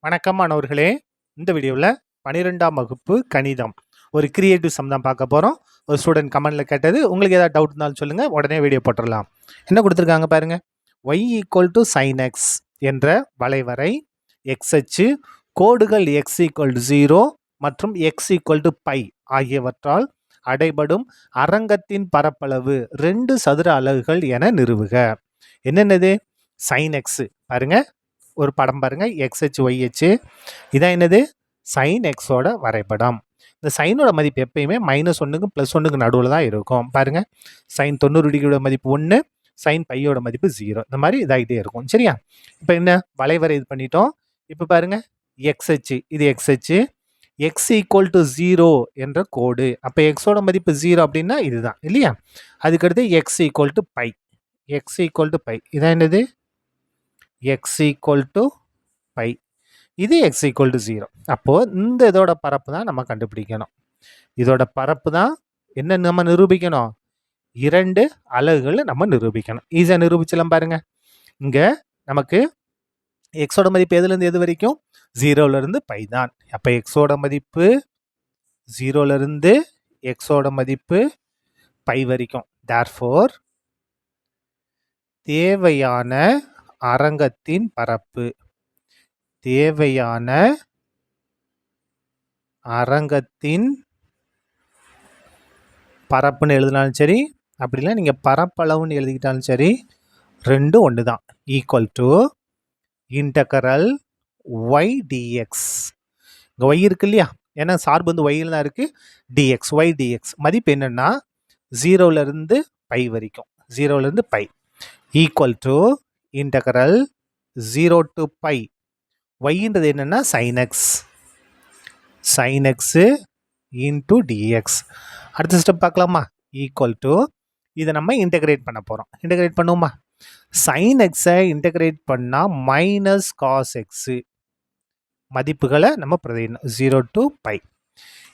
வணக்கம் மாணவர்களே. இந்த வீடியோவில் 12ஆம் வகுப்பு கணிதம் ஒரு கிரியேட்டிவ் சம் தான் பார்க்க போகிறோம். ஒரு ஸ்டூடெண்ட் கமெண்டில் கேட்டது. உங்களுக்கு ஏதாவது டவுட் இருந்தாலும் சொல்லுங்கள், உடனே வீடியோ போட்டுடலாம். என்ன கொடுத்துருக்காங்க பாருங்கள். y = sin x என்ற வளைவரை x அச்சு கோடுகள் x = 0 மற்றும் x = π ஆகியவற்றால் அடைபடும் அரங்கத்தின் பரப்பளவு 2 சதுர அலகுகள் என நிறுவுக. என்னென்னது? sin x பாருங்க, ஒரு படம் பாருங்க, எக்ஸ் அச்சு ஒய் அச்சு. இதான் என்னது? சைன் எக்ஸோட வரைபடம். இந்த சைனோட மதிப்பு எப்பயுமே -1க்கும் +1க்கு நடுவில் தான் இருக்கும். பாருங்க, சைன் 90 டிகிரியோட மதிப்பு 1, சைன் பையோட மதிப்பு 0. இந்த மாதிரி இதாகிட்டே இருக்கும். சரியா? இப்போ என்ன வளைவரை இது பண்ணிட்டோம். இப்போ பாருங்க, எக்ஸ் அச்சு, இது எக்ஸ் அச்சு, எக்ஸ் = 0 என்ற கோடு. அப்போ எக்ஸோட மதிப்பு 0 அப்படின்னா இதுதான் இல்லையா? அதுக்கடுத்து எக்ஸ் = π. எக்ஸ் = π. இதான் என்னது? x = π. இது x = 0. அப்போது இந்த இதோட பரப்பு தான் நம்ம கண்டுபிடிக்கணும். இதோட பரப்பு தான் என்ன நம்ம நிரூபிக்கணும்? 2 அலகுகள் நம்ம நிரூபிக்கணும். ஈஸியாக நிரூபிச்சலாம் பாருங்க. இங்கே நமக்கு எக்ஸோட மதிப்பு எதுலேருந்து எது வரைக்கும்? 0லேருந்து π தான். அப்போ எக்ஸோட மதிப்பு 0லேருந்து எக்ஸோட மதிப்பு π வரைக்கும். therefore தேவையான அரங்கத்தின் பரப்பு, தேவையான அரங்கத்தின் பரப்புன்னு எழுதினாலும் சரி, அப்படிலாம் நீங்கள் பரப்பளவுன்னு எழுதிக்கிட்டாலும் சரி, ரெண்டும் ஒன்று தான். Equal to integral y dx. இங்கே y இருக்கு இல்லையா? ஏன்னா சார்பு வந்து yயில் தான் இருக்குது. dx, y dx மதிப்பு என்னென்னா 0லேருந்து π வரைக்கும், 0லேருந்து π ஈக்குவல் டு இன்டகரல் 0 to π. yன்றது என்னன்னா sin x, sin x into dx. அடுத்த ஸ்டெப் பார்க்கலாமா? ஈக்குவல் டு இதை நம்ம இன்டகிரேட் பண்ண போகிறோம். இன்டகிரேட் பண்ணுவோமா? sin x-ஐ இன்டகிரேட் பண்ணால் மைனஸ் காஸ் எக்ஸு மதிப்புகளை நம்ம பிரதிடணும். 0 to π.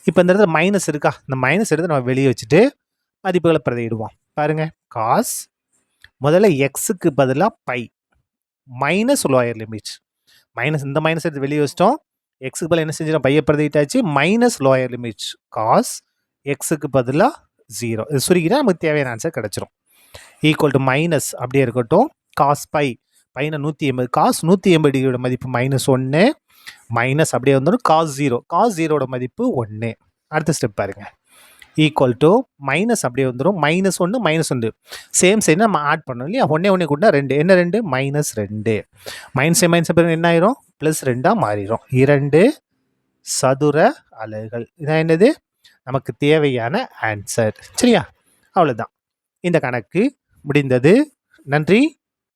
இப்போ இந்த இடத்துல மைனஸ் இருக்கா? இந்த மைனஸ் எடுத்து நம்ம வெளியே வச்சுட்டு மதிப்புகளை பிரதிடுவோம். பாருங்க, காஸ் முதல்ல எக்ஸுக்கு பதிலாக pi minus lower limit. Minus, இந்த மைனஸ் எடுத்து வெளியே வச்சிட்டோம். எக்ஸுக்கு பதிலாக என்ன செஞ்சிடும்? பையை பிரதிட்டாச்சு. மைனஸ் லோயர் லிமிட் காஸ் எக்ஸுக்கு பதிலாக 0. இது சுருக்கினா நமக்கு தேவையான ஆன்சர் கிடச்சிரும். ஈக்குவல் டு மைனஸ் அப்படியே இருக்கட்டும். காஸ் பை, பையனை 180, காஸ் 180 டிகிரியோட மதிப்பு -1, மைனஸ் அப்படியே வந்துடும். காஸ் 0, காஸ் 0வோட மதிப்பு 1. அடுத்த ஸ்டெப் பாருங்க. ஈக்குவல் டு மைனஸ் அப்படியே வந்துடும். -1 -1 சேம் சைடு நம்ம ஆட் பண்ணோம் இல்லையா? 1 கூட்டினா 2. என்ன 2? -2. மைனஸ் மைனஸ் என்ன ஆயிரும்? +2 மாறிடும். 2 சதுர அலகுகள். இதான் என்னது? நமக்கு தேவையான ஆன்சர். சரியா? அவ்வளோதான். இந்த கணக்கு முடிந்தது. நன்றி.